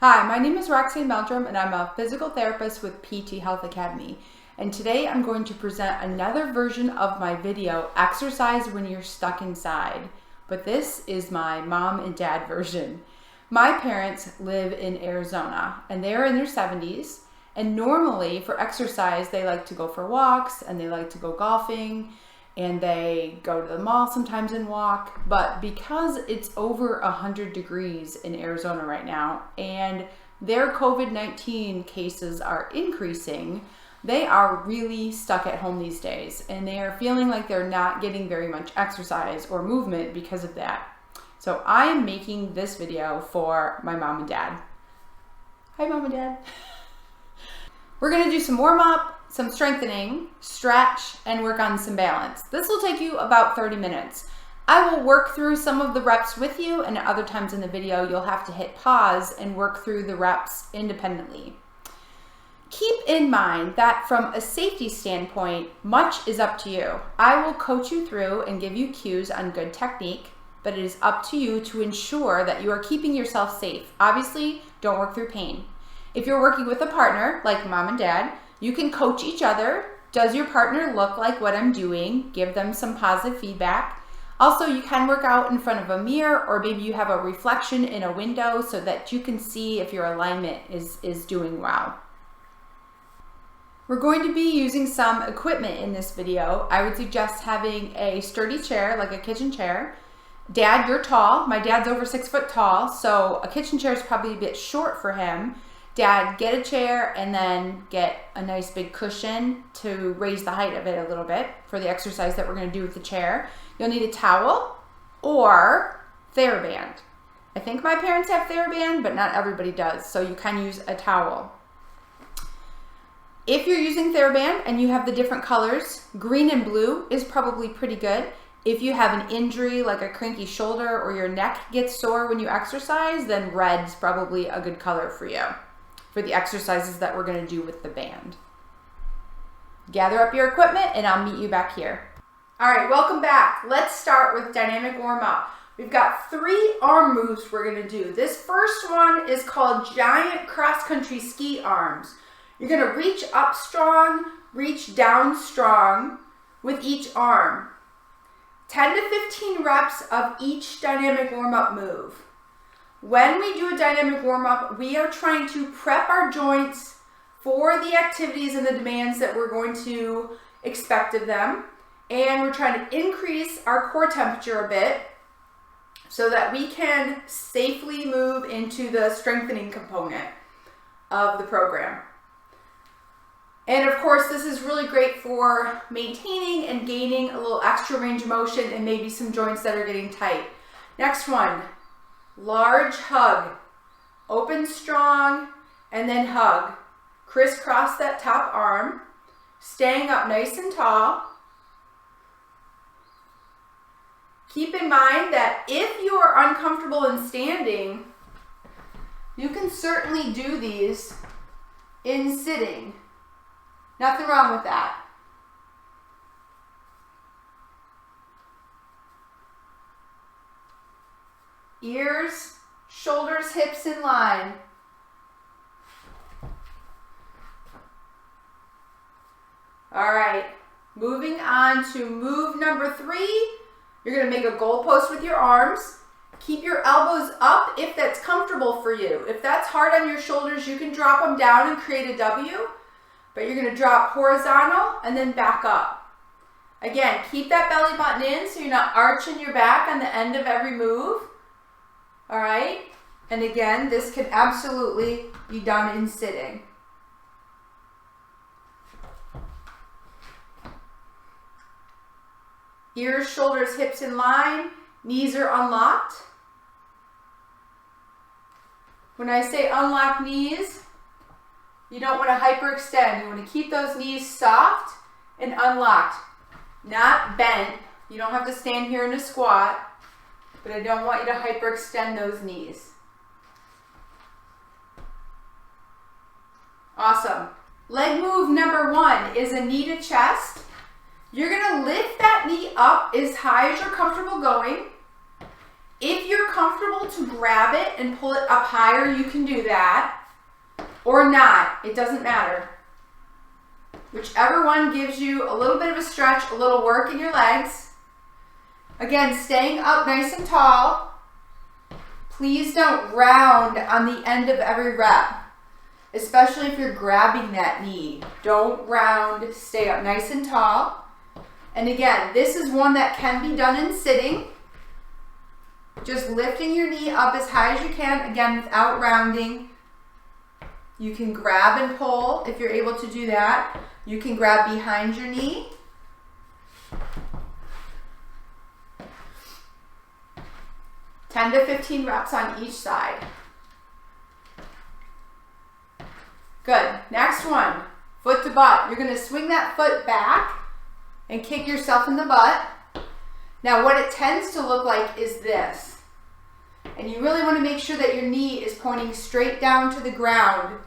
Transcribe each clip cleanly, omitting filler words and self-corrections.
Hi, my name is Roxanne and I'm a physical therapist with PT Health Academy. And today I'm going to present another version of my video, Exercise When You're Stuck Inside. But this is my mom and dad version. My parents live in Arizona and they're in their 70s. And normally for exercise, they like to go for walks and they like to go golfing and they go to the mall sometimes and walk. But because it's over 100 degrees in Arizona right now and their COVID-19 cases are increasing, they are really stuck at home these days and they are feeling like they're not getting very much exercise or movement because of that. So I am making this video for my mom and dad. Hi, mom and dad. We're gonna do some warm up, some strengthening, stretch, and work on some balance. This will take you about 30 minutes. I will work through some of the reps with you, and at other times in the video, you'll have to hit pause and work through the reps independently. Keep in mind that from a safety standpoint, much is up to you. I will coach you through and give you cues on good technique, but it is up to you to ensure that you are keeping yourself safe. Obviously, don't work through pain. If you're working with a partner, like mom and dad, you can coach each other. Does your partner look like what I'm doing? Give them some positive feedback. Also, you can work out in front of a mirror, or maybe you have a reflection in a window so that you can see if your alignment is doing well. We're going to be using some equipment in this video. I would suggest having a sturdy chair, like a kitchen chair. Dad, you're tall. My dad's over 6 foot tall, so a kitchen chair is probably a bit short for him. Dad, get a chair and then get a nice big cushion to raise the height of it a little bit for the exercise that we're going to do with the chair. You'll need a towel or TheraBand. I think my parents have TheraBand, but not everybody does, so you can use a towel. If you're using TheraBand and you have the different colors, green and blue is probably pretty good. If you have an injury like a cranky shoulder or your neck gets sore when you exercise, then red's probably a good color for you, for the exercises that we're going to do with the band. Gather up your equipment and I'll meet you back here. All right, welcome back. Let's start with dynamic warm up. We've got 3 arm moves we're going to do. This first one is called giant cross-country ski arms. You're going to reach up strong, reach down strong with each arm. 10 to 15 reps of each dynamic warm up move. When we do a dynamic warm-up, we are trying to prep our joints for the activities and the demands that we're going to expect of them. And we're trying to increase our core temperature a bit so that we can safely move into the strengthening component of the program. And of course, this is really great for maintaining and gaining a little extra range of motion and maybe some joints that are getting tight. Next one. Large hug. Open strong and then hug. Crisscross that top arm. Staying up nice and tall. Keep in mind that if you are uncomfortable in standing, you can certainly do these in sitting. Nothing wrong with that. Ears, shoulders, hips in line. All right, moving on to move number 3. You're gonna make a goalpost with your arms. Keep your elbows up if that's comfortable for you. If that's hard on your shoulders, you can drop them down and create a W, but you're gonna drop horizontal and then back up. Again, keep that belly button in so you're not arching your back on the end of every move. All right, and again, this can absolutely be done in sitting. Ears, shoulders, hips in line, knees are unlocked. When I say unlock knees, you don't want to hyperextend. You want to keep those knees soft and unlocked, not bent. You don't have to stand here in a squat, but I don't want you to hyperextend those knees. Awesome. Leg move number 1 is a knee to chest. You're gonna lift that knee up as high as you're comfortable going. If you're comfortable to grab it and pull it up higher, you can do that, or not. It doesn't matter. Whichever one gives you a little bit of a stretch, a little work in your legs. Again, staying up nice and tall. Please don't round on the end of every rep, especially if you're grabbing that knee. Don't round, stay up nice and tall. And again, this is one that can be done in sitting. Just lifting your knee up as high as you can, again, without rounding. You can grab and pull if you're able to do that. You can grab behind your knee. Ten to 15 reps on each side. Good. Next one, foot to butt. You're going to swing that foot back and kick yourself in the butt. Now what it tends to look like is this. And you really want to make sure that your knee is pointing straight down to the ground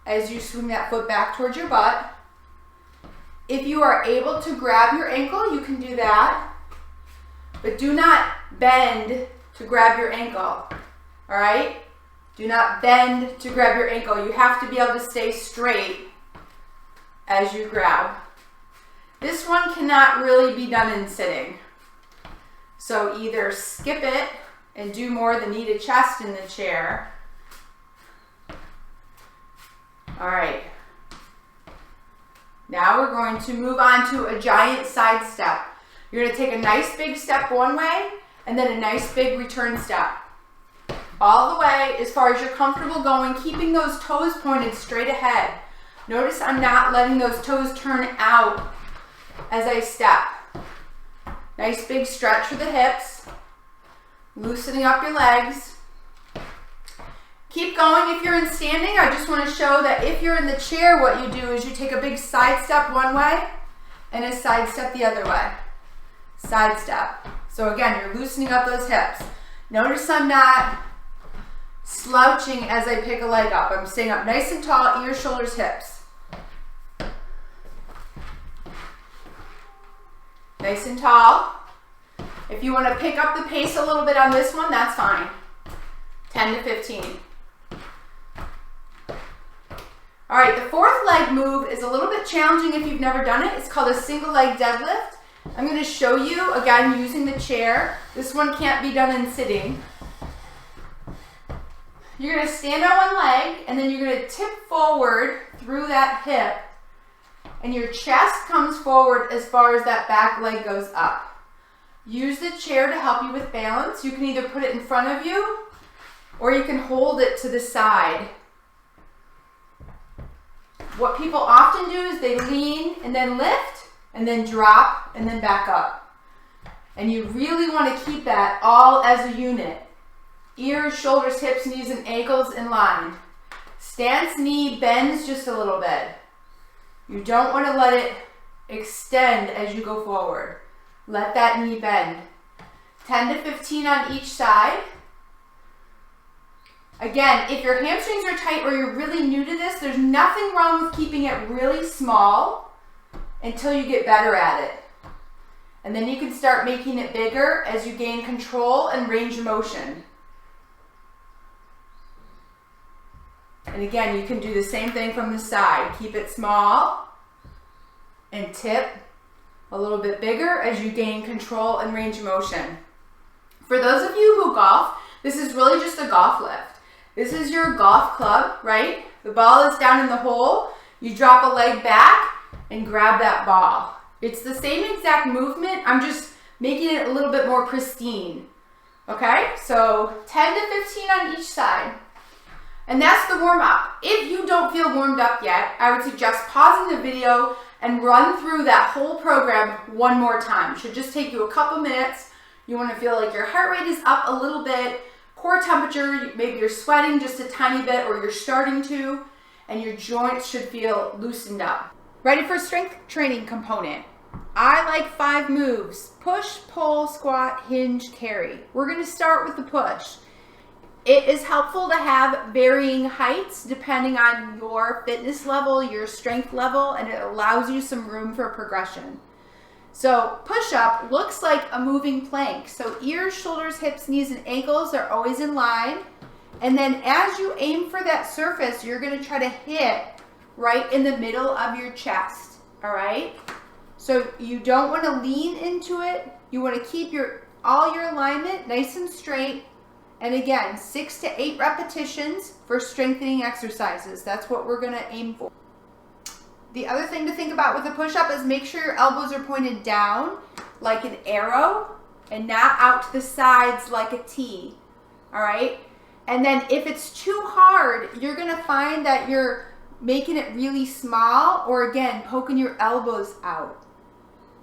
as you swing that foot back towards your butt. If you are able to grab your ankle, you can do that. But do not bend to grab your ankle. All right? Do not bend to grab your ankle. You have to be able to stay straight as you grab. This one cannot really be done in sitting. So either skip it and do more the knee to chest in the chair. All right. Now we're going to move on to a giant side step. You're going to take a nice big step one way and then a nice big return step. All the way as far as you're comfortable going, keeping those toes pointed straight ahead. Notice I'm not letting those toes turn out as I step. Nice big stretch for the hips. Loosening up your legs. Keep going if you're in standing. I just want to show that if you're in the chair, what you do is you take a big side step one way and a side step the other way. Side step. So again, you're loosening up those hips. Notice I'm not slouching as I pick a leg up. I'm staying up nice and tall, ears, shoulders, hips. Nice and tall. If you want to pick up the pace a little bit on this one, that's fine. 10 to 15. All right, the fourth leg move is a little bit challenging if you've never done it. It's called a single leg deadlift. I'm going to show you, again, using the chair. This one can't be done in sitting. You're going to stand on one leg, and then you're going to tip forward through that hip, and your chest comes forward as far as that back leg goes up. Use the chair to help you with balance. You can either put it in front of you, or you can hold it to the side. What people often do is they lean and then lift, and then drop, and then back up. And you really want to keep that all as a unit. Ears, shoulders, hips, knees, and ankles in line. Stance knee bends just a little bit. You don't want to let it extend as you go forward. Let that knee bend. 10 to 15 on each side. Again, if your hamstrings are tight or you're really new to this, there's nothing wrong with keeping it really small until you get better at it. And then you can start making it bigger as you gain control and range of motion. And again, you can do the same thing from the side. Keep it small and tip a little bit bigger as you gain control and range of motion. For those of you who golf, this is really just a golf lift. This is your golf club, right? The ball is down in the hole. You drop a leg back and grab that ball. It's the same exact movement. I'm just making it a little bit more pristine. Okay, so 10 to 15 on each side. And that's the warm up. If you don't feel warmed up yet, I would suggest pausing the video and run through that whole program one more time. It should just take you a couple minutes. You want to feel like your heart rate is up a little bit, core temperature, maybe you're sweating just a tiny bit or you're starting to, and your joints should feel loosened up. Ready for strength training component. I like 5 moves: push, pull, squat, hinge, carry. We're going to start with the push. It is helpful to have varying heights depending on your fitness level, your strength level, and it allows you some room for progression. So push-up looks like a moving plank. So ears, shoulders, hips, knees, and ankles are always in line. And then as you aim for that surface, you're gonna try to hit right in the middle of your chest, all right? So you don't wanna lean into it. You wanna keep all your alignment nice and straight. And again, 6 to 8 repetitions for strengthening exercises. That's what we're gonna aim for. The other thing to think about with a push-up is make sure your elbows are pointed down like an arrow and not out to the sides like a T, all right? And then if it's too hard, you're gonna find that you're making it really small, or again, poking your elbows out.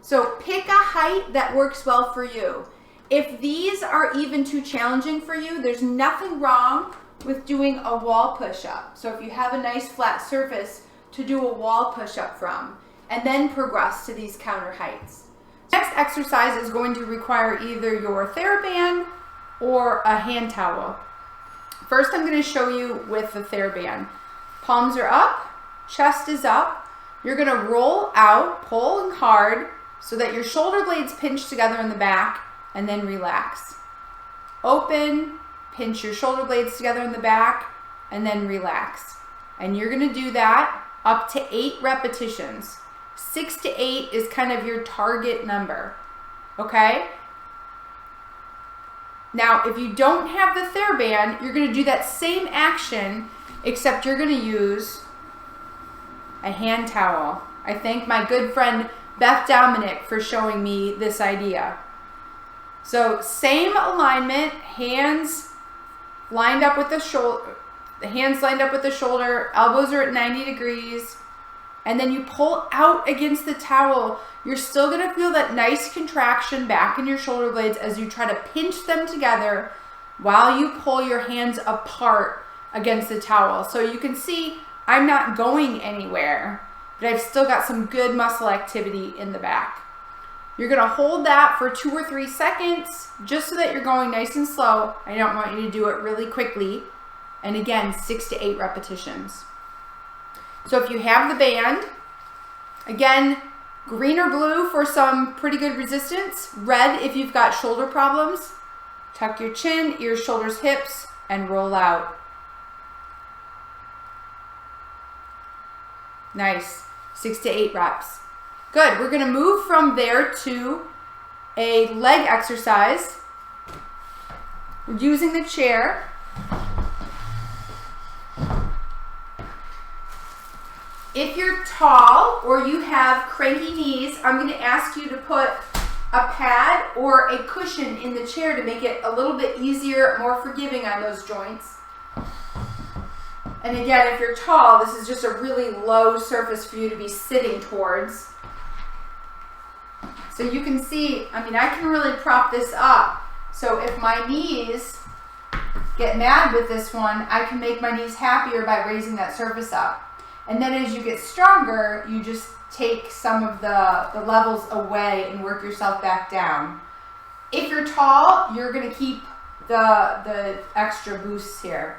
So pick a height that works well for you. If these are even too challenging for you, there's nothing wrong with doing a wall push-up. So if you have a nice flat surface to do a wall push-up from, and then progress to these counter heights. Next exercise is going to require either your TheraBand or a hand towel. First, I'm going to show you with the TheraBand. Palms are up, chest is up. You're going to roll out, pulling hard so that your shoulder blades pinch together in the back, and then relax. Open, pinch your shoulder blades together in the back, and then relax. And you're going to do that up to 8 repetitions. 6 to 8 is kind of your target number, okay? Now, if you don't have the TheraBand, you're gonna do that same action, except you're gonna use a hand towel. I thank my good friend Beth Dominic for showing me this idea. So same alignment, hands lined up with the shoulder, elbows are at 90 degrees, and then you pull out against the towel. You're still gonna feel that nice contraction back in your shoulder blades as you try to pinch them together while you pull your hands apart against the towel. So you can see I'm not going anywhere, but I've still got some good muscle activity in the back. You're gonna hold that for 2 or 3 seconds, just so that you're going nice and slow. I don't want you to do it really quickly. And again, 6 to 8 repetitions. So if you have the band, again, green or blue for some pretty good resistance, red if you've got shoulder problems. Tuck your chin, ears, shoulders, hips, and roll out. Nice, 6 to 8 reps. Good, we're gonna move from there to a leg exercise. We're using the chair. If you're tall or you have cranky knees, I'm going to ask you to put a pad or a cushion in the chair to make it a little bit easier, more forgiving on those joints. And again, if you're tall, this is just a really low surface for you to be sitting towards. So you can see, I can really prop this up. So if my knees get mad with this one, I can make my knees happier by raising that surface up. And then as you get stronger, you just take some of the levels away and work yourself back down. If you're tall, you're gonna keep the extra boosts here.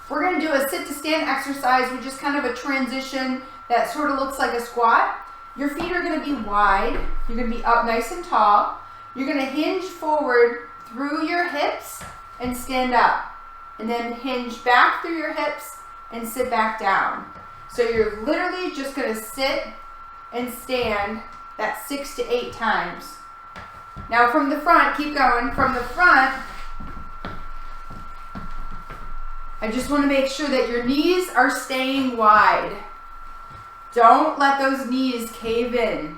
We're gonna do a sit to stand exercise, which is kind of a transition that sort of looks like a squat. Your feet are gonna be wide. You're gonna be up nice and tall. You're gonna hinge forward through your hips and stand up. And then hinge back through your hips and sit back down. So you're literally just gonna sit and stand that 6 to 8 times. Now from the front, keep going. From the front, I just wanna make sure that your knees are staying wide. Don't let those knees cave in.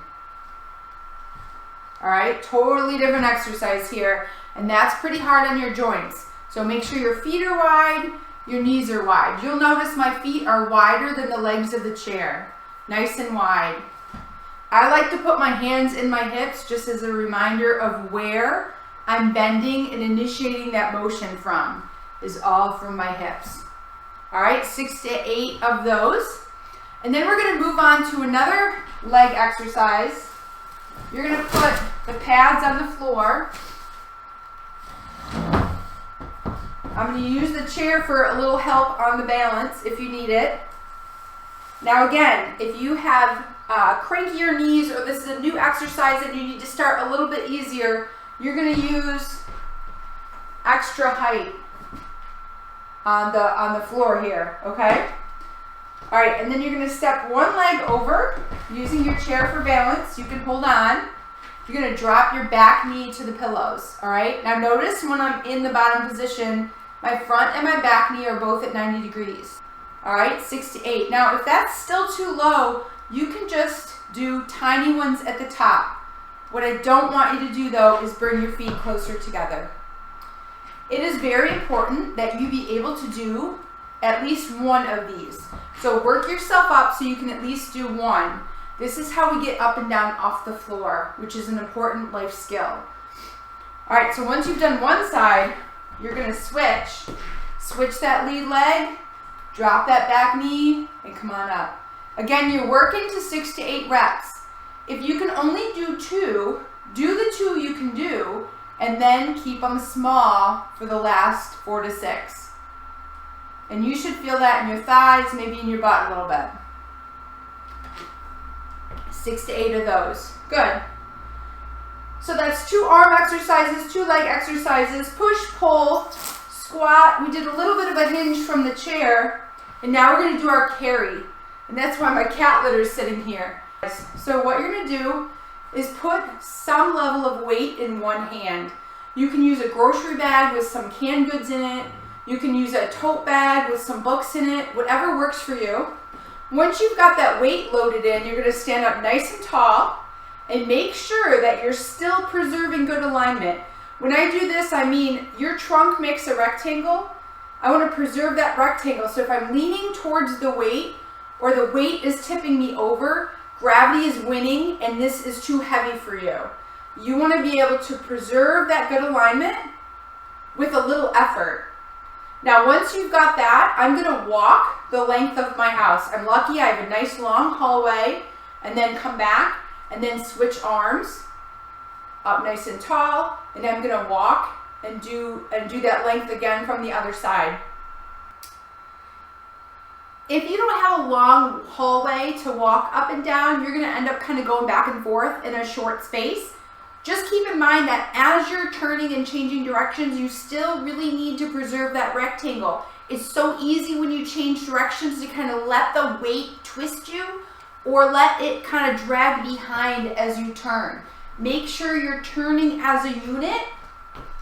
All right, totally different exercise here, and that's pretty hard on your joints. So make sure your feet are wide, your knees are wide. You'll notice my feet are wider than the legs of the chair, nice and wide. I like to put my hands in my hips just as a reminder of where I'm bending and initiating that motion from, is all from my hips. All right, 6 to 8 of those. And then we're gonna move on to another leg exercise. You're gonna put the pads on the floor. I'm going to use the chair for a little help on the balance if you need it. Now again, if you have crankier knees, or this is a new exercise and you need to start a little bit easier, you're going to use extra height on the floor here, okay? All right, and then you're going to step one leg over using your chair for balance. You can hold on. You're going to drop your back knee to the pillows, all right? Now notice when I'm in the bottom position, my front and my back knee are both at 90 degrees. All right, 6 to 8. Now if that's still too low, you can just do tiny ones at the top. What I don't want you to do though is bring your feet closer together. It is very important that you be able to do at least one of these. So work yourself up so you can at least do one. This is how we get up and down off the floor, which is an important life skill. All right, so once you've done one side, you're gonna switch that lead leg, drop that back knee, and come on up. Again, you're working to 6 to 8 reps. If you can only do 2, do the 2 you can do, and then keep them small for the last 4 to 6. And you should feel that in your thighs, maybe in your butt a little bit. 6 to 8 of those. Good. So that's 2 arm exercises, 2 leg exercises, push, pull, squat. We did a little bit of a hinge from the chair, and now we're going to do our carry. And that's why my cat litter is sitting here. So what you're going to do is put some level of weight in one hand. You can use a grocery bag with some canned goods in it. You can use a tote bag with some books in it, whatever works for you. Once you've got that weight loaded in, you're going to stand up nice and tall and make sure that you're still preserving good alignment. When I do this, I mean your trunk makes a rectangle. I want to preserve that rectangle. So if I'm leaning towards the weight, or the weight is tipping me over, gravity is winning, and this is too heavy for you. You want to be able to preserve that good alignment with a little effort. Now, once you've got that, I'm going to walk the length of my house. I'm lucky I have a nice long hallway, and then come back, and then switch arms up nice and tall, and I'm going to walk and do that length again from the other side. If you don't have a long hallway to walk up and down, you're going to end up kind of going back and forth in a short space. Just keep in mind that as you're turning and changing directions, you still really need to preserve that rectangle. It's so easy when you change directions to kind of let the weight twist you or let it kind of drag behind as you turn. Make sure you're turning as a unit,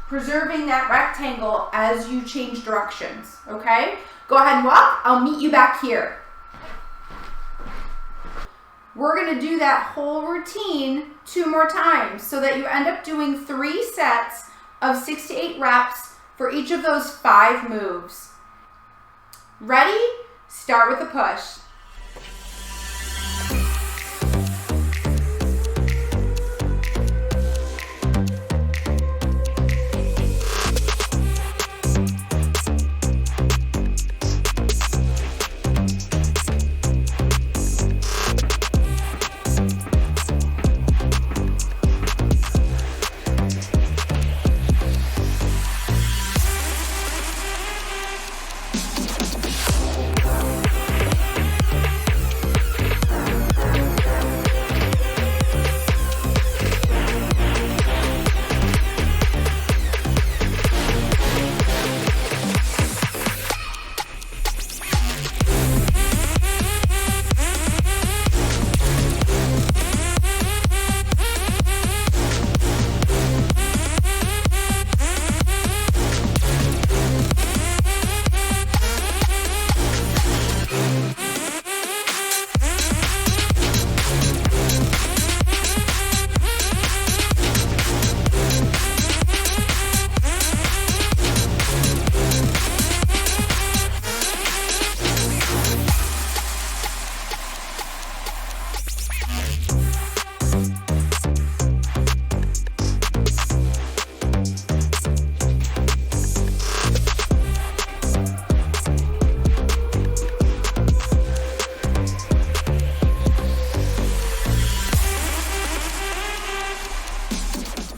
preserving that rectangle as you change directions, okay? Go ahead and walk. I'll meet you back here. We're going to do that whole routine 2 more times so that you end up doing 3 sets of 6 to 8 reps for each of those 5 moves. Ready? Start with a push.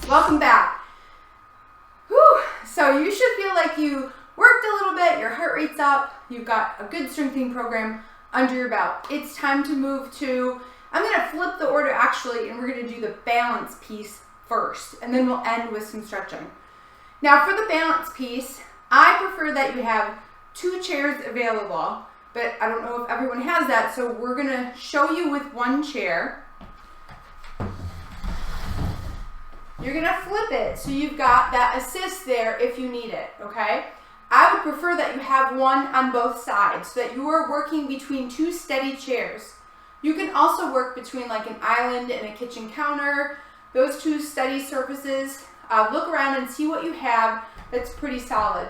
Welcome back. Whew. So you should feel like you worked a little bit, your heart rate's up, you've got a good strengthening program under your belt. It's time to move to I'm gonna flip the order actually, and we're gonna do the balance piece first, and then we'll end with some stretching. Now for the balance piece, I prefer that you have 2 chairs available, but I don't know if everyone has that, so we're gonna show you with 1 chair. You're gonna flip it so you've got that assist there if you need it, okay? I would prefer that you have 1 on both sides so that you are working between 2 steady chairs. You can also work between like an island and a kitchen counter, those 2 steady surfaces. Look around and see what you have that's pretty solid.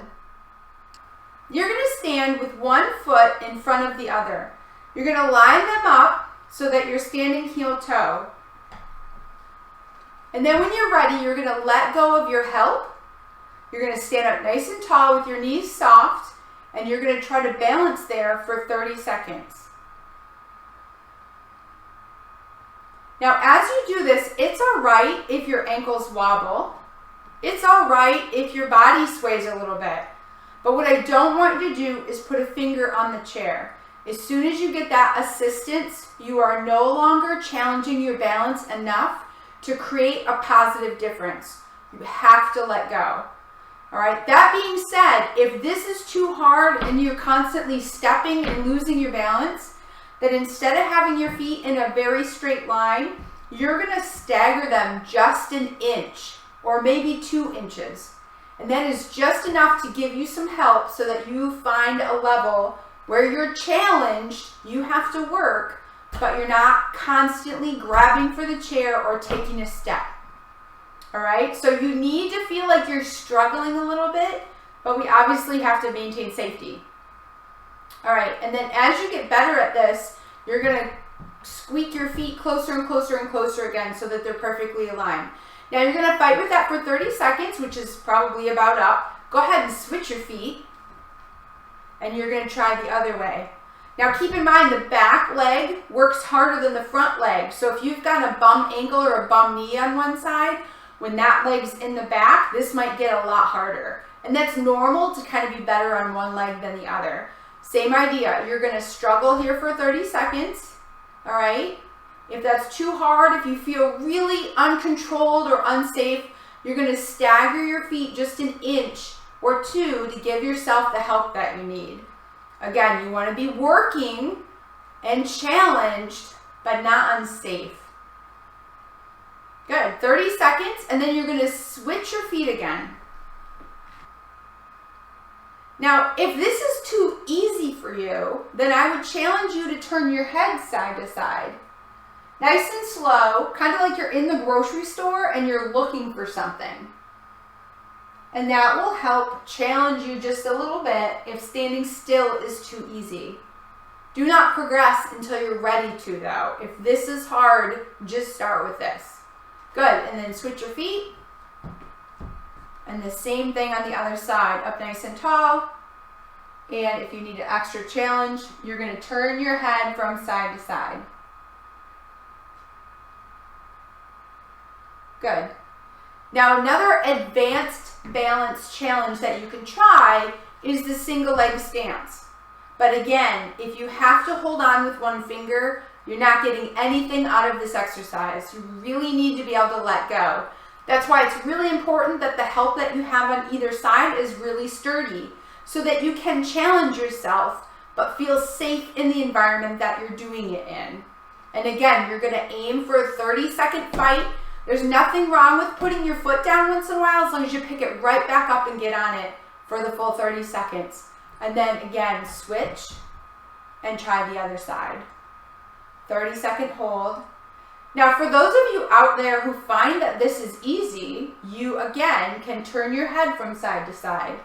You're gonna stand with 1 foot in front of the other. You're gonna line them up so that you're standing heel toe. And then when you're ready, you're gonna let go of your help. You're gonna stand up nice and tall with your knees soft, and you're gonna try to balance there for 30 seconds. Now, as you do this, it's all right if your ankles wobble. It's all right if your body sways a little bit. But what I don't want you to do is put a finger on the chair. As soon as you get that assistance, you are no longer challenging your balance enough to create a positive difference. You have to let go. All right, that being said, if this is too hard and you're constantly stepping and losing your balance, then instead of having your feet in a very straight line, you're gonna stagger them just an inch or maybe 2 inches. And that is just enough to give you some help so that you find a level where you're challenged, you have to work, but you're not constantly grabbing for the chair or taking a step. All right, so you need to feel like you're struggling a little bit, but we obviously have to maintain safety. All right, and then as you get better at this, you're gonna squeak your feet closer and closer and closer again so that they're perfectly aligned. Now you're gonna fight with that for 30 seconds, which is probably about up. Go ahead and switch your feet, and you're gonna try the other way. Now keep in mind the back leg works harder than the front leg. So if you've got a bum ankle or a bum knee on one side, when that leg's in the back, this might get a lot harder. And that's normal to kind of be better on one leg than the other. Same idea, you're gonna struggle here for 30 seconds, all right? If that's too hard, if you feel really uncontrolled or unsafe, you're gonna stagger your feet just an inch or 2 to give yourself the help that you need. Again, you want to be working and challenged, but not unsafe. Good, 30 seconds, and then you're going to switch your feet again. Now, if this is too easy for you, then I would challenge you to turn your head side to side. Nice and slow, kind of like you're in the grocery store and you're looking for something. And that will help challenge you just a little bit if standing still is too easy. Do not progress until you're ready to though. If this is hard, just start with this. Good, and then switch your feet. And the same thing on the other side, up nice and tall. And if you need an extra challenge, you're gonna turn your head from side to side. Good. Now another advanced balance challenge that you can try is the single leg stance. But again, if you have to hold on with 1 finger, you're not getting anything out of this exercise. You really need to be able to let go. That's why it's really important that the help that you have on either side is really sturdy so that you can challenge yourself but feel safe in the environment that you're doing it in. And again, you're gonna aim for a 30-second fight. There's nothing wrong with putting your foot down once in a while as long as you pick it right back up and get on it for the full 30 seconds. And then again, switch and try the other side. 30-second hold. Now for those of you out there who find that this is easy, you again can turn your head from side to side.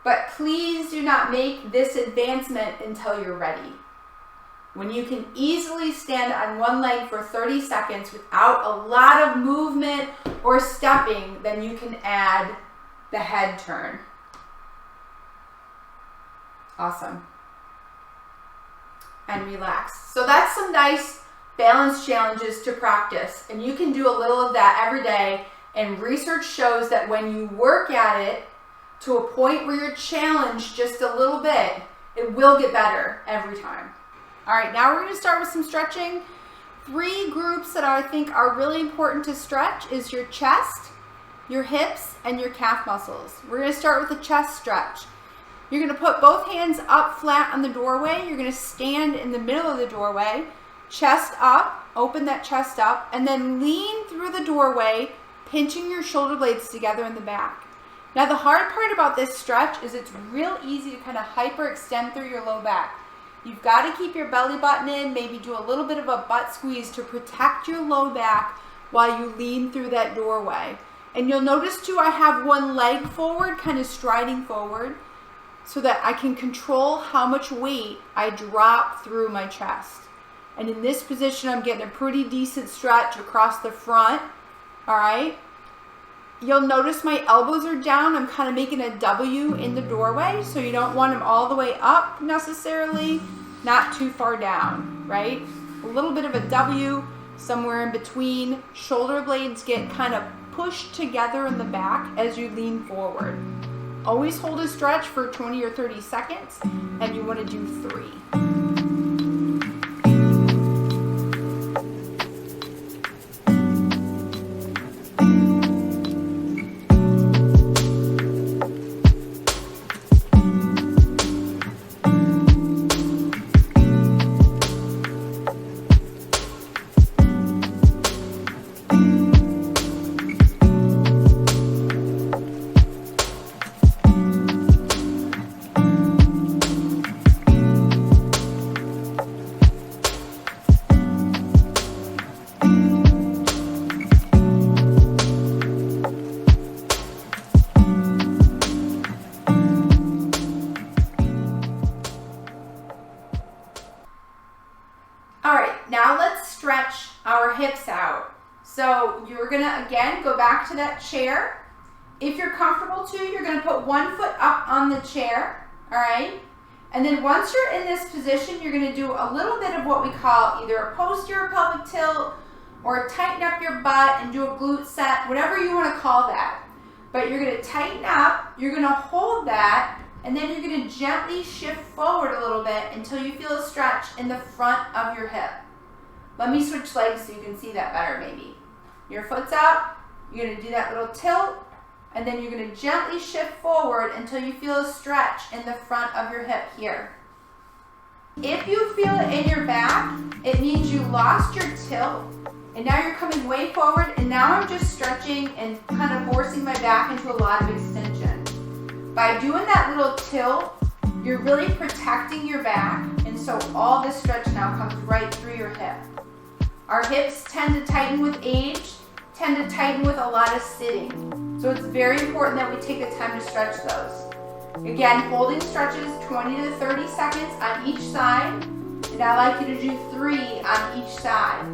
But please do not make this advancement until you're ready. When you can easily stand on 1 leg for 30 seconds without a lot of movement or stepping, then you can add the head turn. Awesome. And relax. So that's some nice balance challenges to practice. And you can do a little of that every day. And research shows that when you work at it to a point where you're challenged just a little bit, it will get better every time. All right, now we're gonna start with some stretching. 3 groups that I think are really important to stretch is your chest, your hips, and your calf muscles. We're gonna start with the chest stretch. You're gonna put both hands up flat on the doorway. You're gonna stand in the middle of the doorway, chest up, open that chest up, and then lean through the doorway, pinching your shoulder blades together in the back. Now the hard part about this stretch is it's real easy to kind of hyperextend through your low back. You've got to keep your belly button in, maybe do a little bit of a butt squeeze to protect your low back while you lean through that doorway. And you'll notice too, I have one leg forward, kind of striding forward, so that I can control how much weight I drop through my chest. And in this position, I'm getting a pretty decent stretch across the front, all right? You'll notice my elbows are down. I'm kind of making a W in the doorway, so you don't want them all the way up necessarily, not too far down, right? A little bit of a W somewhere in between. Shoulder blades get kind of pushed together in the back as you lean forward. Always hold a stretch for 20 or 30 seconds, and you want to do 3. All right, now let's stretch our hips out. So you're gonna, again, go back to that chair. If you're comfortable to, you're gonna put one foot up on the chair, all right? And then once you're in this position, you're gonna do a little bit of what we call either a posterior pelvic tilt or tighten up your butt and do a glute set, whatever you wanna call that. But you're gonna tighten up, you're gonna hold that, and then you're gonna gently shift forward a little bit until you feel a stretch in the front of your hip. Let me switch legs so you can see that better maybe. Your foot's up, you're gonna do that little tilt, and then you're gonna gently shift forward until you feel a stretch in the front of your hip here. If you feel it in your back, it means you lost your tilt, and now you're coming way forward, and now I'm just stretching and kind of forcing my back into a lot of extension. By doing that little tilt, you're really protecting your back, and so all this stretch now comes right through your hip. Our hips tend to tighten with age, tend to tighten with a lot of sitting. So it's very important that we take the time to stretch those. Again, holding stretches 20 to 30 seconds on each side, and I like you to do 3 on each side.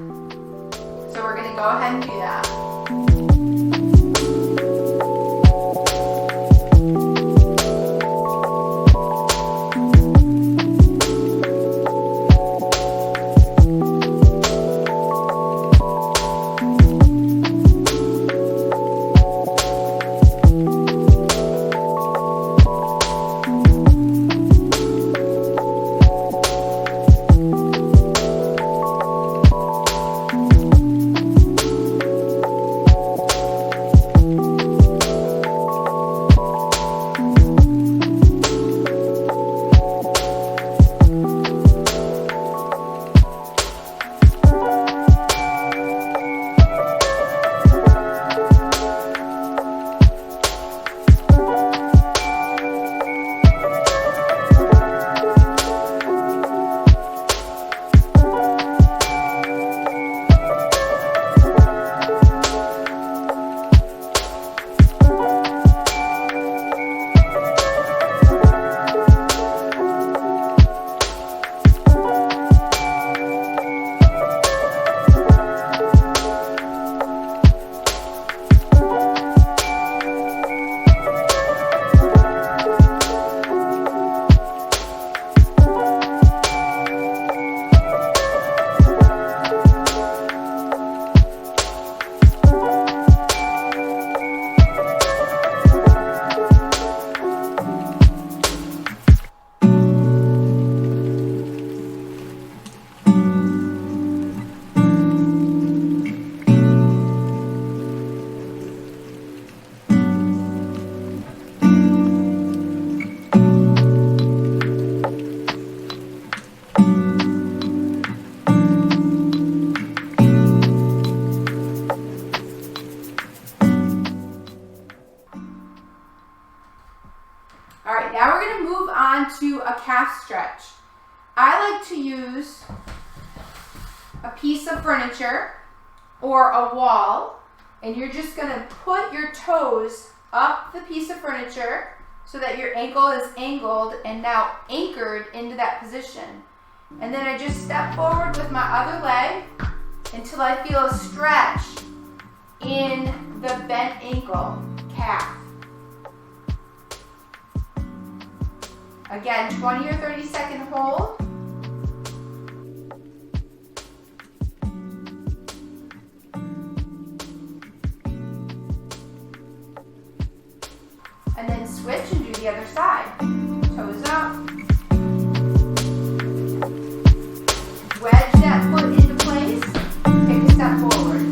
So we're gonna go ahead and do that. going to move on to a calf stretch. I like to use a piece of furniture or a wall, and you're just going to put your toes up the piece of furniture so that your ankle is angled and now anchored into that position. And then I just step forward with my other leg until I feel a stretch in the bent ankle, calf. Again, 20 or 30 second hold. And then switch and do the other side. Toes up. Wedge that foot into place. Take a step forward.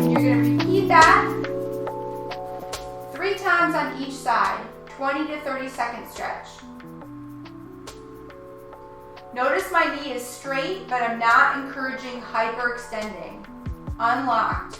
You're going to repeat that 3 times on each side, 20 to 30 second stretch. Notice my knee is straight, but I'm not encouraging hyperextending. Unlocked.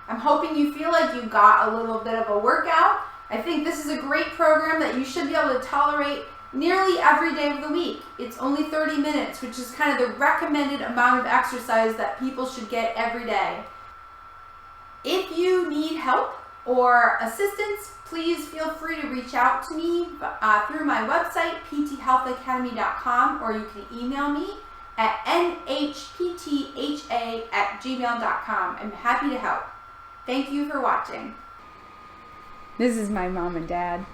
I'm hoping you feel like you got a little bit of a workout. I think this is a great program that you should be able to tolerate nearly every day of the week. It's only 30 minutes, which is kind of the recommended amount of exercise that people should get every day. If you need help or assistance, please feel free to reach out to me through my website, pthealthacademy.com, or you can email me at nhptha@gmail.com. I'm happy to help. Thank you for watching. This is my mom and dad.